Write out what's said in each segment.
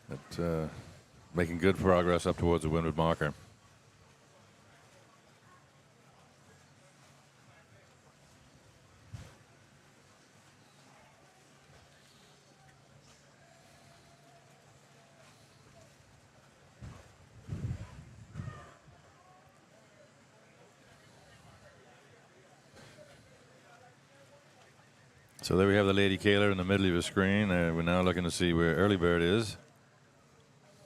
But making good progress up towards the windward marker. So there we have the Lady Kaler in the middle of the screen. We're now looking to see where Early Bird is.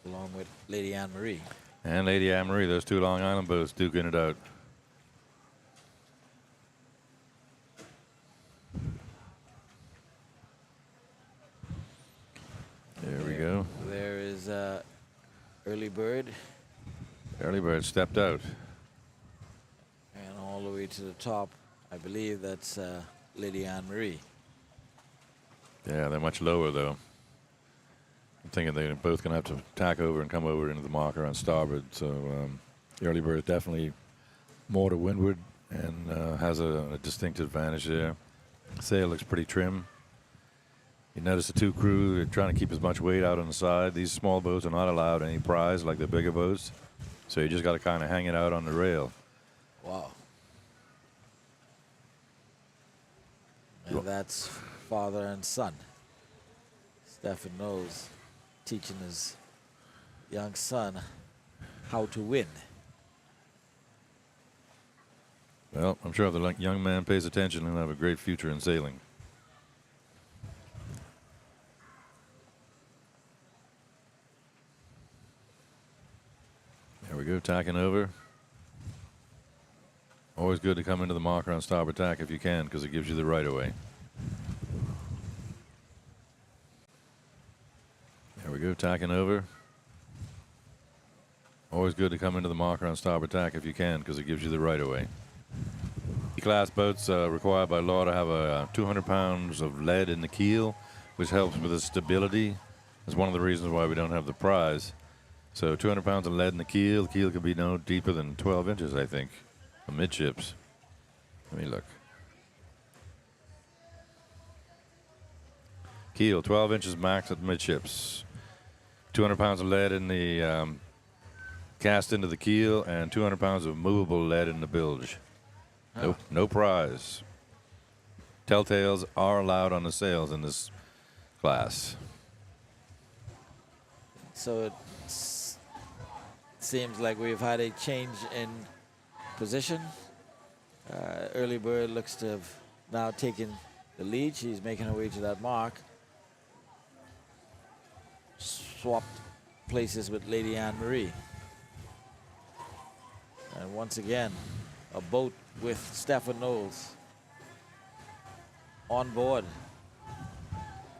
Along with Lady Anne Marie. And Lady Anne Marie, those two Long Island boats duking it out. There we go. There is Early Bird. Early Bird stepped out. And all the way to the top, I believe that's Lady Anne Marie. Yeah, they're much lower, though. I'm thinking they're both going to have to tack over and come over into the marker on starboard. So Early Bird definitely more to windward and has a distinct advantage there. Sail looks pretty trim. You notice the two crew are trying to keep as much weight out on the side. These small boats are not allowed any prize like the bigger boats. So you just got to kind of hang it out on the rail. Wow. And that's father and son. Stefan knows, teaching his young son how to win. Well, I'm sure if the young man pays attention, he'll have a great future in sailing. There we go, tacking over. Always good to come into the marker on starboard tack if you can, because it gives you the right of way. There we go, tacking over. Always good to come into the marker on starboard tack if you can, because it gives you the right of way. E-class boats required by law to have 200 pounds of lead in the keel, which helps with the stability. That's one of the reasons why we don't have the prize. So 200 pounds of lead in the keel. The keel could be no deeper than 12 inches, I think, amidships. Let me look. Keel, 12 inches max at midships. 200 pounds of lead in the cast into the keel, and 200 pounds of movable lead in the bilge. Nope, no prize. Telltales are allowed on the sails in this class. So it seems like we've had a change in position. Early Bird looks to have now taken the lead. She's making her way to that mark. Swapped places with Lady Anne Marie. And once again, a boat with Stefan Knowles on board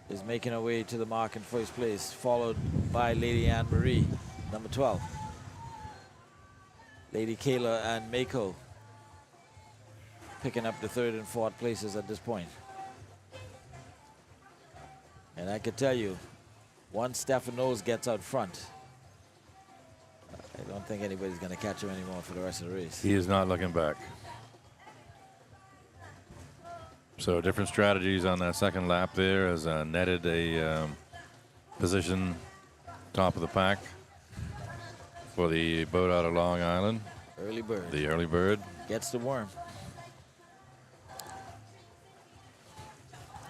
is making her way to the mark in first place, followed by Lady Anne Marie, number 12. Lady Kayla and Mako picking up the third and fourth places at this point. And I can tell you, once Stefan Knowles gets out front, I don't think anybody's going to catch him anymore for the rest of the race. He is not looking back. So different strategies on that second lap there as netted a position top of the pack for the boat out of Long Island. Early Bird. The Early Bird. Gets the worm.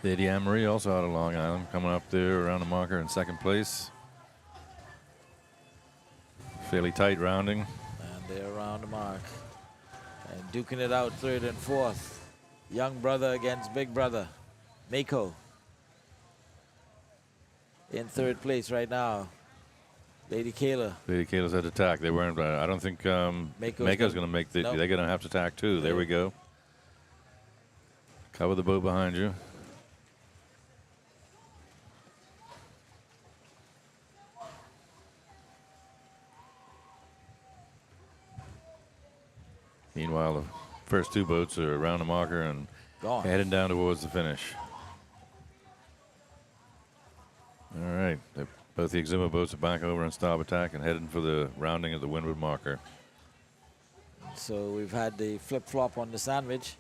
Lady Anne Marie also out of Long Island, coming up there around the marker in second place. Fairly tight rounding. And they're around the mark. And duking it out third and fourth. Young brother against big brother. Mako in third place right now. Lady Kayla. Lady Kayla's had to tack. They weren't. I don't think Mako's going to make the. Nope. They're going to have to tack too. There we go. Cover the boat behind you. Meanwhile, the first two boats are around the marker and heading down towards the finish. All right. Both the Exuma boats are back over on starboard tack and heading for the rounding of the windward marker. So we've had the flip-flop on the sandwich.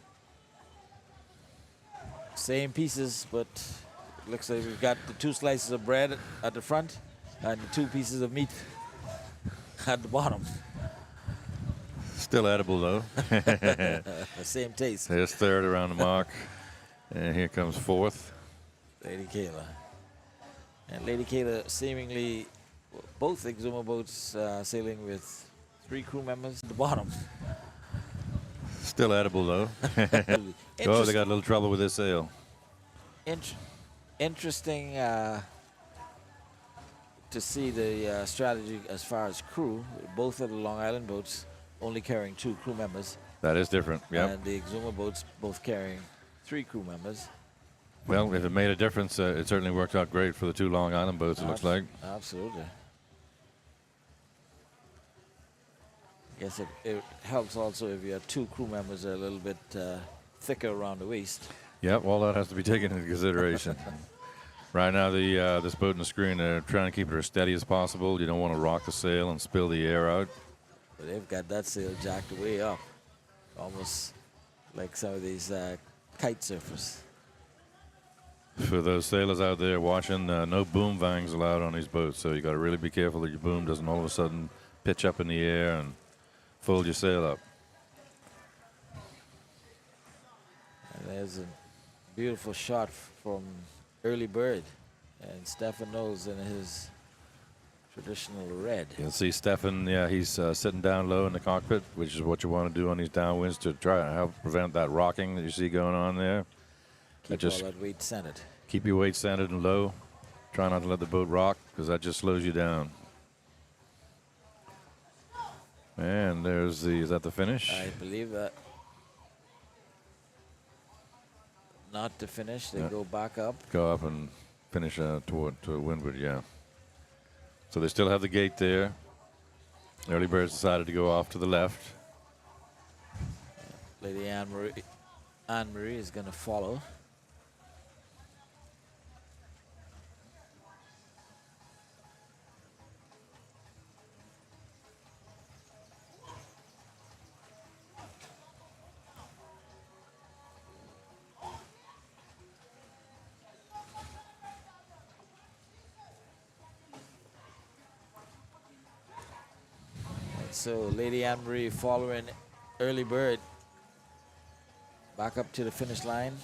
Same pieces, but it looks like we've got the two slices of bread at the front And the 2 pieces of meat at the bottom. Still edible though. Same taste. There's third around the mark. And here comes fourth. Lady Kayla. And Lady Kayla seemingly, both exuma boats sailing with 3 crew members at the bottom. Still edible though. Oh, they got a little trouble with this sail. Interesting to see the strategy as far as crew. Both of the Long Island boats only carrying 2 crew members. That is different, yeah. And the exuma boats both carrying 3 crew members. Well, if it made a difference, it certainly worked out great for the 2 Long Island boats, it looks like. Absolutely. I guess it helps also if you have 2 crew members that are a little bit thicker around the waist. Yep, all that has to be taken into consideration. Right now, this boat and the screen, they're trying to keep it as steady as possible. You don't want to rock the sail and spill the air out. But they've got that sail jacked way up, almost like some of these kite surfers. For those sailors out there watching, no boom vangs allowed on these boats, so you got to really be careful that your boom doesn't all of a sudden pitch up in the air and fold your sail up. And there's a beautiful shot from Early Bird, and Stefan knows in his traditional red. You'll see Stefan, yeah, he's sitting down low in the cockpit, which is what you want to do on these downwinds to try and help prevent that rocking that you see going on there. Keep all that weight centered. Keep your weight centered and low. Try not to let the boat rock, because that just slows you down. And there's is that the finish? I believe that. Not to finish, they go back up. Go up and finish toward windward, yeah. So they still have the gate there. Early Birds decided to go off to the left. Lady Anne-Marie is going to follow. So Lady Anne-Marie following Early Bird back up to the finish line.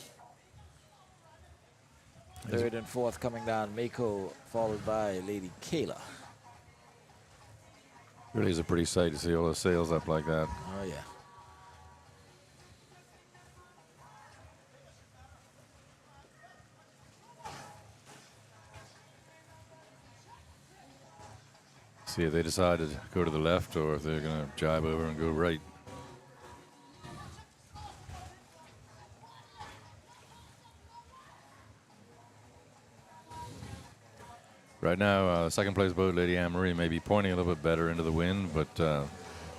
Third and fourth coming down Mako, followed by Lady Kayla. Really is a pretty sight to see all those sails up like that. Oh yeah. See if they decide to go to the left or if they're going to jibe over and go right. Right now, second place boat, Lady Anne-Marie, may be pointing a little bit better into the wind, but the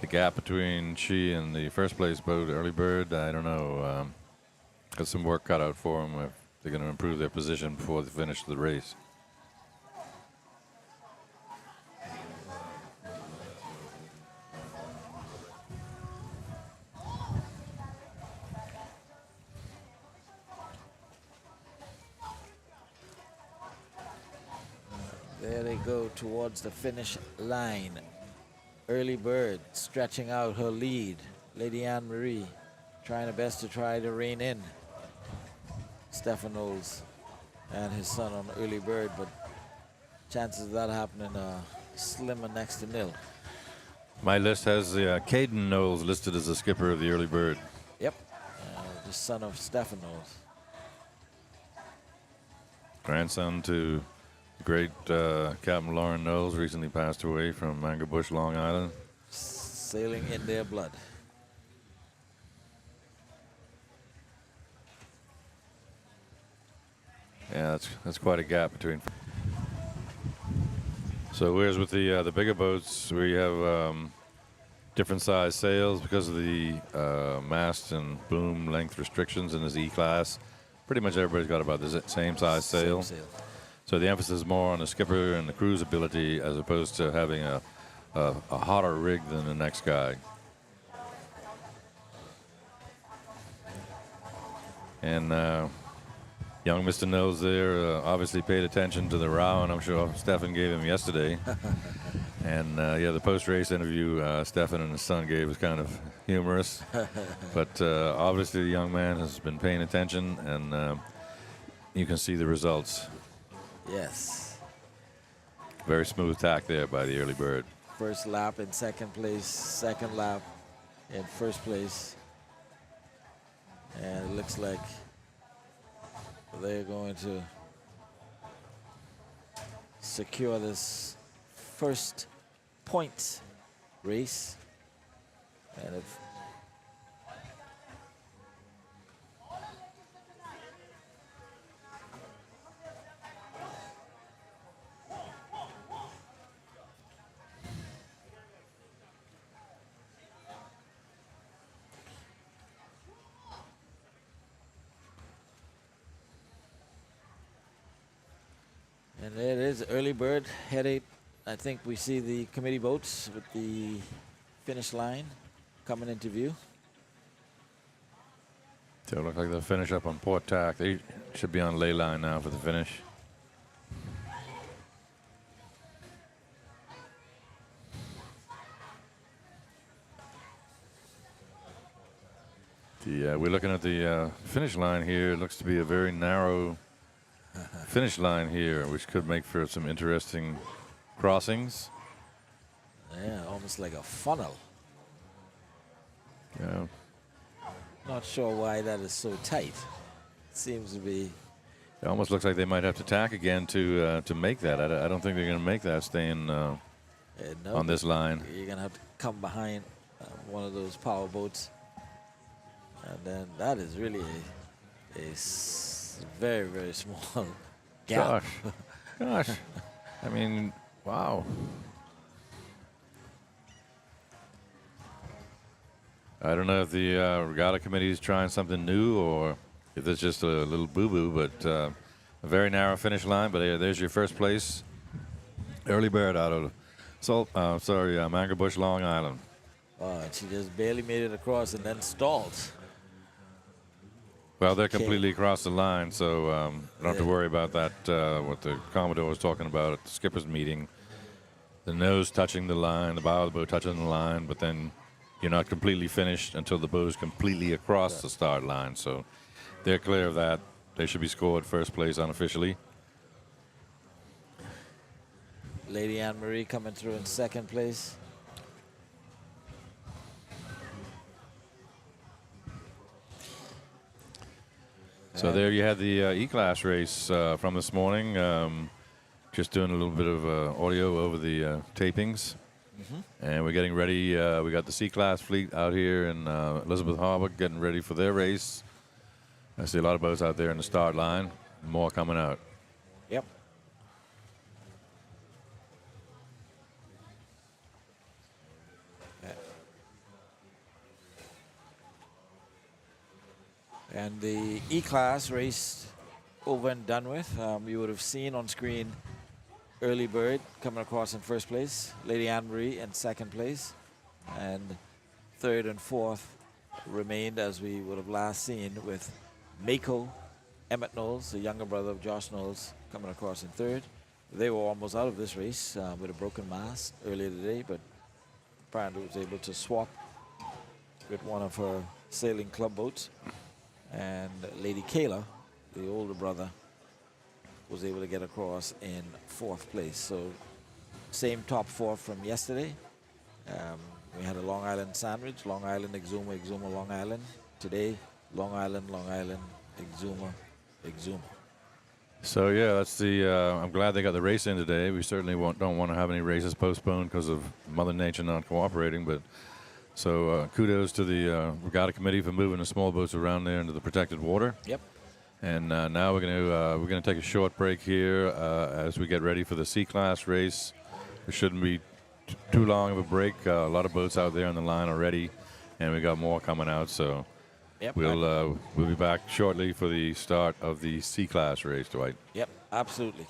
gap between she and the first place boat, Early Bird, I don't know. Got some work cut out for them if they're going to improve their position before they finish the race. There they go towards the finish line. Early Bird stretching out her lead. Lady Anne-Marie trying her best to try to rein in Stefan Knowles and his son on Early Bird, but chances of that happening are slim and next to nil. My list has Caden Knowles listed as the skipper of the Early Bird. Yep, the son of Stefan Knowles. Grandson to the great Captain Lauren Knowles, recently passed away from Anchorbush, Long Island. Sailing in their blood. Yeah, that's quite a gap between. So whereas with the bigger boats, we have different size sails because of the mast and boom length restrictions in this E-class. Pretty much everybody's got about the same size sail. Same sail. So the emphasis is more on the skipper and the crew's ability as opposed to having a hotter rig than the next guy. And Young Mr. Nose there obviously paid attention to the row, and I'm sure Stefan gave him yesterday. And yeah, the post-race interview Stefan and his son gave was kind of humorous. But obviously the young man has been paying attention, and you can see the results. Yes. Very smooth tack there by the early bird. First lap in second place, second lap in first place. And it looks like they're going to secure this first points race. And if and there it is, early bird, headache. I think we see the committee boats with the finish line coming into view. So it looks like they'll finish up on port tack. They should be on lay line now for the finish. We're looking at the finish line here. It looks to be a very narrow finish line here, which could make for some interesting crossings. Yeah, almost like a funnel. Yeah. Not sure why that is so tight. Seems to be. It almost looks like they might have to tack again to make that. I don't think they're going to make that staying No, on this line. You're going to have to come behind one of those power boats. And then that is really a very, very small gap. Gosh. I mean, wow. I don't know if the regatta committee is trying something new or if it's just a little boo-boo, but a very narrow finish line. But there's your first place. Early bird out of Mango Bush, Long Island. Oh, and she just barely made it across and then stalled. Well, they're completely across the line, so don't have to worry about that, what the Commodore was talking about at the skipper's meeting. The nose touching the line, the bow of the boat touching the line, but then you're not completely finished until the boat is completely across the start line. So they're clear of that. They should be scored first place unofficially. Lady Anne Marie coming through in second place. So there you had the E-Class race from this morning. Just doing a little bit of audio over the tapings. And we're getting ready. We got the C-Class fleet out here in Elizabeth Harbor getting ready for their race. I see a lot of boats out there in the start line. More coming out. Yep. And the E-Class race over and done with. You would have seen on screen Early Bird coming across in first place, Lady Anne Marie in second place, and third and fourth remained as we would have last seen with Mako, Emmett Knowles, the younger brother of Josh Knowles, coming across in third. They were almost out of this race with a broken mast earlier today, but apparently was able to swap with one of her sailing club boats. And Lady Kayla, the older brother, was able to get across in fourth place. So same top four from yesterday. We had a Long Island sandwich, Long Island, Exuma, Exuma, Long Island. Today, Long Island, Exuma, Exuma. So yeah, that's the. I'm glad they got the race in today. We certainly don't want to have any races postponed because of Mother Nature not cooperating. But so kudos to the regatta committee for moving the small boats around there into the protected water. Yep. And now we're gonna take a short break here as we get ready for the C-Class race. It shouldn't be too long of a break. A lot of boats out there on the line already, and we got more coming out. So Yep. we'll be back shortly for the start of the C-Class race, Dwight. Yep, absolutely.